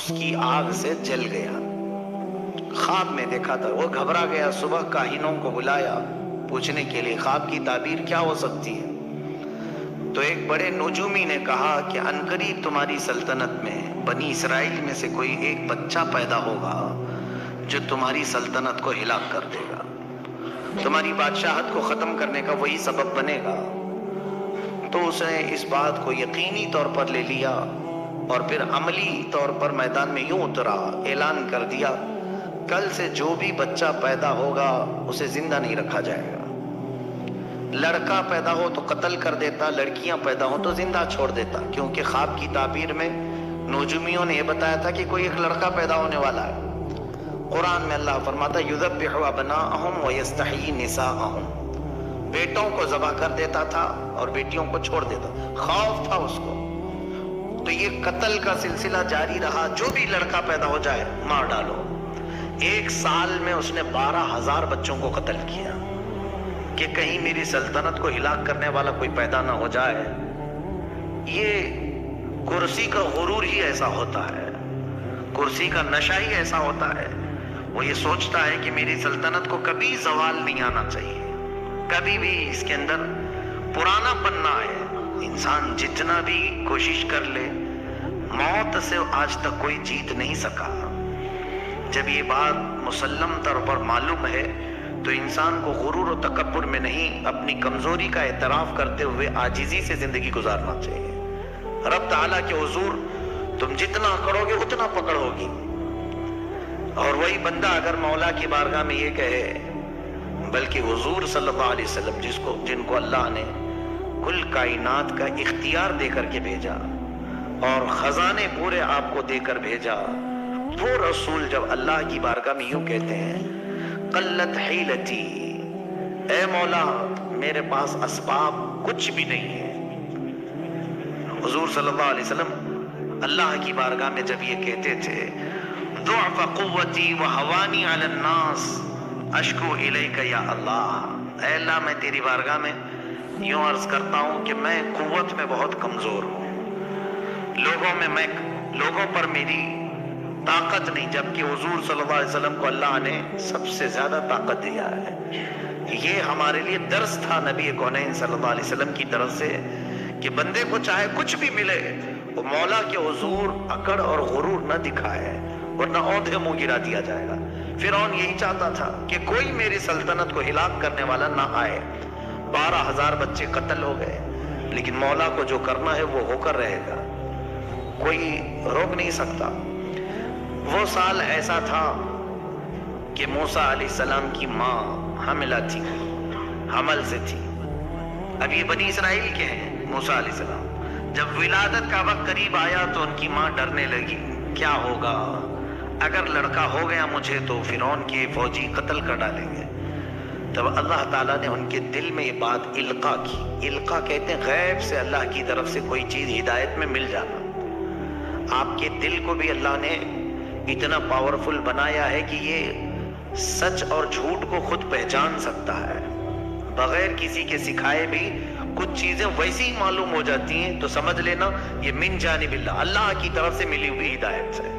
اس کی آگ سے جل گیا. خواب میں دیکھا تھا. وہ گھبرا گیا. صبح کاہنوں کو بلایا پوچھنے کے لیے خواب کی تعبیر کیا ہو سکتی ہے. تو ایک بڑے نجومی نے کہا کہ عنقریب تمہاری سلطنت میں بنی اسرائیل میں سے کوئی ایک بچہ پیدا ہوگا جو تمہاری سلطنت کو ہلاک کر دے گا. تمہاری بادشاہت کو ختم کرنے کا وہی سبب بنے گا. تو اس نے اس بات کو یقینی طور پر لے لیا اور پھر عملی طور پر میدان میں یوں اترا. اعلان کر دیا کل سے جو بھی بچہ پیدا ہوگا اسے زندہ نہیں رکھا جائے گا. لڑکا پیدا ہو تو قتل کر دیتا, لڑکیاں پیدا ہو تو زندہ چھوڑ دیتا. کیونکہ خواب کی تعبیر میں نجومیوں نے یہ بتایا تھا کہ کوئی ایک لڑکا پیدا ہونے والا ہے. قرآن میں اللہ فرماتا یذبح ابناءہم ویستحیی نساءہم. بیٹوں کو ذبح کر دیتا تھا اور بیٹیوں کو چھوڑ دیتا. خوف تھا اس کو. تو یہ قتل کا سلسلہ جاری رہا. جو بھی لڑکا پیدا ہو جائے مار ڈالو. 1 سال میں اس نے 12,000 بچوں کو قتل کیا کہ کہیں میری سلطنت کو ہلاک کرنے والا کوئی پیدا نہ ہو جائے. یہ کرسی کا غرور ہی ایسا ہوتا ہے, کرسی کا نشہ ہی ایسا ہوتا ہے. وہ یہ سوچتا ہے کہ میری سلطنت کو کبھی زوال نہیں آنا چاہیے, کبھی بھی اس کے اندر پرانا پن نہ آئے. انسان جتنا بھی کوشش کر لے موت سے آج تک کوئی جیت نہیں سکا. جب یہ بات مسلم طور پر معلوم ہے تو انسان کو غرور و تکبر میں نہیں, اپنی کمزوری کا اعتراف کرتے ہوئے عاجزی سے زندگی گزارنا چاہیے. رب تعالیٰ کے حضور تم جتنا کرو گے اتنا پکڑ ہوگی. اور وہی بندہ اگر مولا کی بارگاہ میں یہ کہے, بلکہ حضور صلی اللہ علیہ وسلم جن کو اللہ نے کل کائنات کا اختیار دے کر کے بھیجا اور خزانے پورے آپ کو دے کر بھیجا, وہ رسول جب اللہ کی بارگاہ میں یوں کہتے ہیں قلت حیلتی, اے مولا میرے پاس اسباب کچھ بھی نہیں ہے. حضور صلی اللہ علیہ وسلم اللہ کی بارگاہ میں جب یہ کہتے تھے ضعف قوتی وحوانی علی الناس اشکو الیک یا اللہ, اے اللہ میں تیری بارگاہ میں یوں عرض کرتا ہوں کہ میں قوت میں بہت کمزور ہوں, لوگوں پر میری طاقت نہیں, جبکہ حضور صلی اللہ علیہ وسلم کو اللہ نے سب سے زیادہ طاقت دیا ہے. یہ ہمارے لیے درس تھا نبی کونین صلی اللہ علیہ وسلم کی طرف سے کہ بندے کو چاہے کچھ بھی ملے وہ مولا کے حضور اکڑ اور غرور نہ دکھائے ورنہ اوندھے منہ گرا دیا جائے گا. فرعون یہی چاہتا تھا کہ کوئی میری سلطنت کو ہلاک کرنے والا نہ آئے. 12,000 بچے قتل ہو گئے, لیکن مولا کو جو کرنا ہے وہ ہو کر رہے گا, کوئی روک نہیں سکتا. وہ سال ایسا تھا کہ موسیٰ علیہ السلام کی ماں حاملہ تھی, حمل سے تھی. اب یہ بنی اسرائیل کے ہیں موسیٰ علیہ السلام. جب ولادت کا وقت قریب آیا تو ان کی ماں ڈرنے لگی, کیا ہوگا اگر لڑکا ہو گیا مجھے تو فرعون کے فوجی قتل کر ڈالیں گے. تب اللہ تعالیٰ نے ان کے دل میں یہ بات القا کی. القا کہتے ہیں غیب سے اللہ کی طرف سے کوئی چیز ہدایت میں مل جانا. آپ کے دل کو بھی اللہ نے اتنا پاورفل بنایا ہے کہ یہ سچ اور جھوٹ کو خود پہچان سکتا ہے. بغیر کسی کے سکھائے بھی کچھ چیزیں ویسی ہی معلوم ہو جاتی ہیں تو سمجھ لینا یہ من جانب اللہ, اللہ کی طرف سے ملی ہوئی ہدایت سے.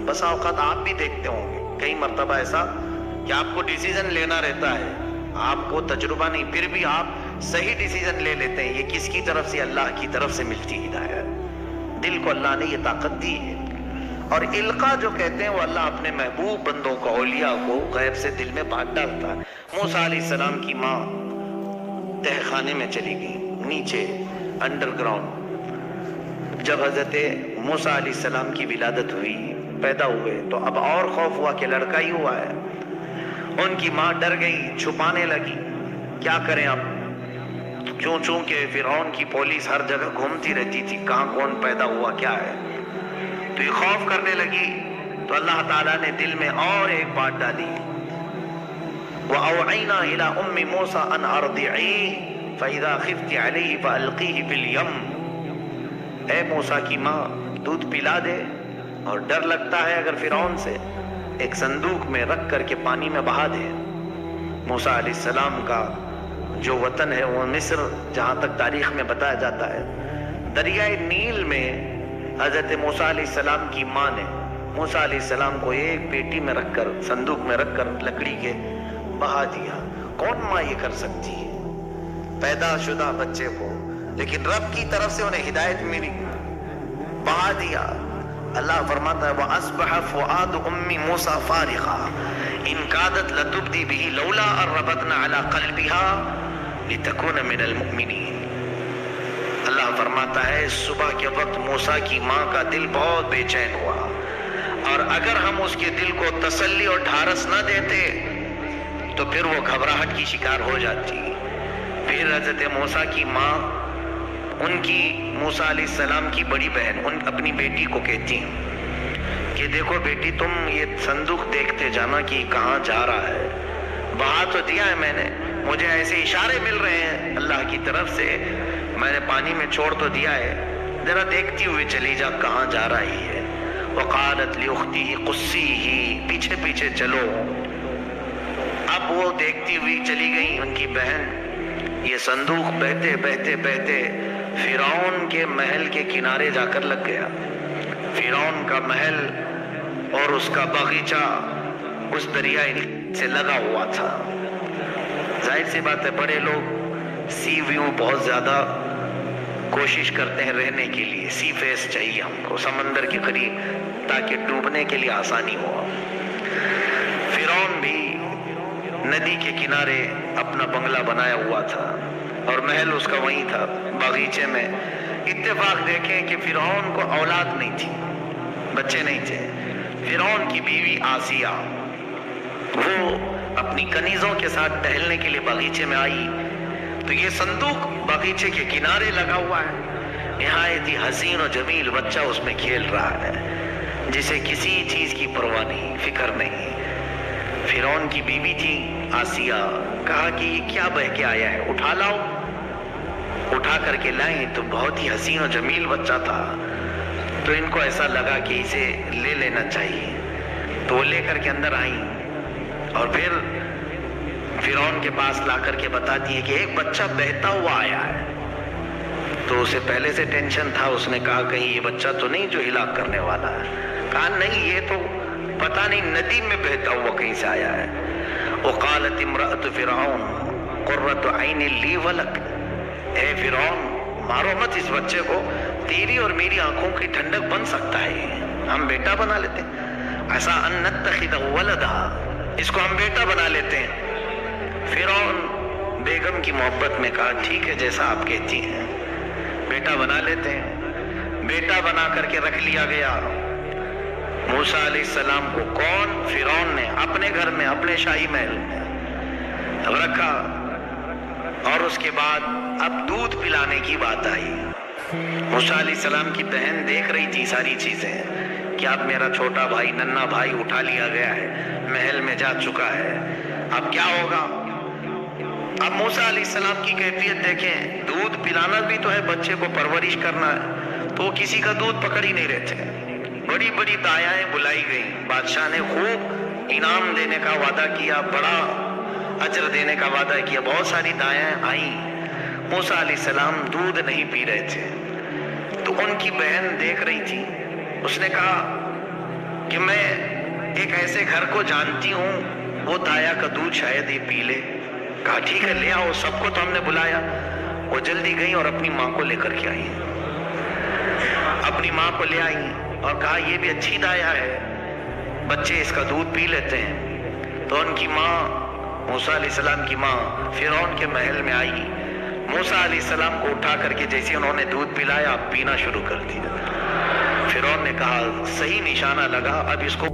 بس اوقات آپ بھی دیکھتے ہوں گے کئی مرتبہ ایسا کہ آپ کو ڈیسیزن لینا رہتا ہے, آپ کو تجربہ نہیں, پھر بھی آپ صحیح ڈیسیزن لے لیتے ہیں. یہ کس کی طرف سے؟ اللہ کی طرف سے ملتی ہدایت. دل کو اللہ نے یہ طاقت دی ہے. اور القا جو کہتے ہیں وہ اللہ اپنے محبوب بندوں کو, اولیاء کو غیب سے دل میں بات ڈالتا ہے. موسیٰ علیہ السلام کی ماں تہ خانے میں چلی گئی, نیچے انڈر گراؤنڈ. جب حضرت موسیٰ علیہ السلام کی ولادت ہوئی, پیدا ہوئے, تو اب اور خوف ہوا کہ لڑکا ہی ہوا ہے. ان کی ماں ڈر گئی, چھپانے لگی, کیا کریں اب, چونکہ فرعون کی پولیس ہر جگہ گھومتی رہتی تھی کہاں کون پیدا ہوا کیا ہے. تو یہ خوف کرنے لگی تو اللہ تعالیٰ نے دل میں اور ایک بات ڈالی, وَأَوْعَيْنَا إِلَىٰ أُمِّ مُوسَىٰ أَنْ أَرْضِعِيهِ فَإِذَا خِفْتِ عَلَيْهِ فَأَلْقِيهِ فِي الْيَمِّ, اے موسیٰ کی ماں دودھ پلا دے, اور ڈر لگتا ہے اگر فرعون سے, ایک صندوق میں رکھ کر کے پانی میں بہا دے. موسیٰ علیہ السلام کا جو وطن ہے وہ مصر, جہاں تک تاریخ میں بتایا جاتا ہے, دریائے نیل میں حضرت موسیٰ علیہ السلام کی ماں نے موسیٰ علیہ السلام کو ایک پیٹی میں رکھ کر، صندوق میں رکھ کر لکڑی کے بہا دیا۔ کون ماں یہ کر سکتی ہے پیدا شدہ بچے کو؟ لیکن رب کی طرف سے انہیں ہدایت ملی، بہا دیا۔ اللہ فرماتا ہے وَأَصْبَحَ فُؤَادُ أُمِّ مُوسَىٰ فَارِغًا إِنْ كَادَتْ لَتُبْدِي بِهِ لَوْلَا أَن رَّبَطْنَا عَلَىٰ قَلْبِهَا لِتَكُونَ مِنَ الْمُؤْمِنِينَ۔ اللہ فرماتا ہے صبح کے وقت موسیٰ کی ماں کا دل بہت بے چین ہوا، اور اگر ہم اس کے دل کو تسلی اور ڈھارس نہ دیتے تو پھر وہ گھبراہٹ کی شکار ہو جاتی۔ پھر حضرت موسیٰ کی ماں ان کی موسیٰ علیہ السلام کی بڑی بہن اپنی بیٹی کو کہتی کہ دیکھو بیٹی، تم یہ صندوق دیکھتے جانا کہ کہاں جا رہا ہے، بہا تو دیا ہے میں نے، مجھے ایسے اشارے مل رہے ہیں اللہ کی طرف سے، میں نے پانی میں چھوڑ تو دیا ہے، ذرا دیکھتی ہوئی چلی جا کہاں جا رہی ہے۔ وقالت لأختہ قصیہ، پیچھے پیچھے چلو۔ اب وہ دیکھتی ہوئی چلی گئی ان کی بہن۔ یہ صندوق بہتے بہتے بہتے فرعون کے محل کے کنارے جا کر لگ گیا۔ فرعون کا محل اور اس کا باغیچہ اس دریائے سے لگا ہوا تھا۔ ظاہر سی بات ہے بڑے لوگ سی ویو بہت زیادہ کوشش کرتے ہیں رہنے کے لیے، سی فیس چاہیے ہم کو سمندر کے قریب تاکہ ڈوبنے کے لیے آسانی ہو۔ فرعون بھی ندی کے کنارے اپنا بنگلہ بنایا ہوا تھا اور محل اس کا وہیں تھا باغیچے میں۔ اتفاق دیکھیں کہ فرعون کو اولاد نہیں تھی، بچے نہیں تھے۔ فرعون کی بیوی آسیہ وہ اپنی کنیزوں کے ساتھ ٹہلنے کے لیے باغیچے میں آئی تو یہ صندوق باغیچے کے کنارے لگا ہوا ہے، نہایت ہی حسین و جمیل بچہ اس میں کھیل رہا ہے جسے کسی چیز کی پرواہ نہیں، فکر نہیں۔ فرعون کی بیوی تھی آسیہ، کہا کہ یہ کیا بہ کے آیا ہے، اٹھا لاؤ۔ اٹھا کر کے لائیں تو بہت ہی حسین و جمیل بچہ تھا، تو ان کو ایسا لگا کہ اسے لے لینا چاہیے، تو وہ لے کر کے اندر آئیں اور پھر فرعون کے پاس لا کر کے بتاتی ہے کہ ایک بچہ بہتا ہوا آیا ہے۔ تو اسے پہلے سے ٹینشن تھا، اس نے کہا کہیں یہ بچہ تو نہیں جو ہلاک کرنے والا ہے؟ کہا نہیں، یہ تو پتہ نہیں ندی میں بہتا ہوا کہیں سے آیا ہے۔ وقالت امرأة فرعون قرۃ عین لی ولک، اے فرعون مارو مت اس بچے کو، تیری اور میری آنکھوں کی ٹھنڈک بن سکتا ہے، ہم بیٹا بنا لیتے ہیں، عسیٰ ان نتخذہ ولدا، اس کو ہم بیٹا بنا لیتے ہیں۔ فرعون بیگم کی محبت میں کہا ٹھیک ہے جیسا آپ کہتی ہیں، بیٹا بنا لیتے ہیں۔ بیٹا بنا کر کے رکھ لیا گیا موسیٰ علیہ السلام کو۔ کون؟ فرعون نے اپنے گھر میں، اپنے شاہی محل میں رکھا۔ اور اس کے بعد اب دودھ پلانے کی بات آئی۔ موسیٰ علیہ السلام کی بہن دیکھ رہی تھی ساری چیزیں کہ اب میرا چھوٹا بھائی، ننھا بھائی اٹھا لیا گیا ہے، محل میں جا چکا ہے، اب کیا ہوگا؟ اب موسیٰ علیہ السلام کی کیفیت دیکھیں، دودھ پلانا بھی تو ہے، بچے کو پرورش کرنا ہے، تو وہ کسی کا دودھ پکڑ ہی نہیں رہتے۔ بڑی بڑی دایائیں بلائی گئیں، بادشاہ نے خوب انعام دینے کا وعدہ کیا، بڑا اجر دینے کا وعدہ کیا، بہت ساری دایائیں آئیں۔ موسیٰ علیہ السلام دودھ نہیں پی رہے تھے، تو ان کی بہن دیکھ رہی تھی، اس نے کہا کہ میں ایک ایسے گھر کو جانتی ہوں وہ دایا کا دودھ شاید یہ پی لے۔ کہا ٹھیک ہے لے آؤ، سب کو تو ہم نے بلایا۔ وہ جلدی گئی اور اپنی ماں کو لے کر کے آئی، اپنی ماں کو لے آئی اور کہا یہ بھی اچھی دایا ہے، بچے اس کا دودھ پی لیتے ہیں۔ تو ان کی ماں، موسیٰ علیہ السلام کی ماں فرعون کے محل میں آئی، موسیٰ علیہ السلام کو اٹھا کر کے جیسے انہوں نے دودھ پلایا پینا شروع کر دیا۔ فرعون نے کہا صحیح نشانہ لگا، اب اس کو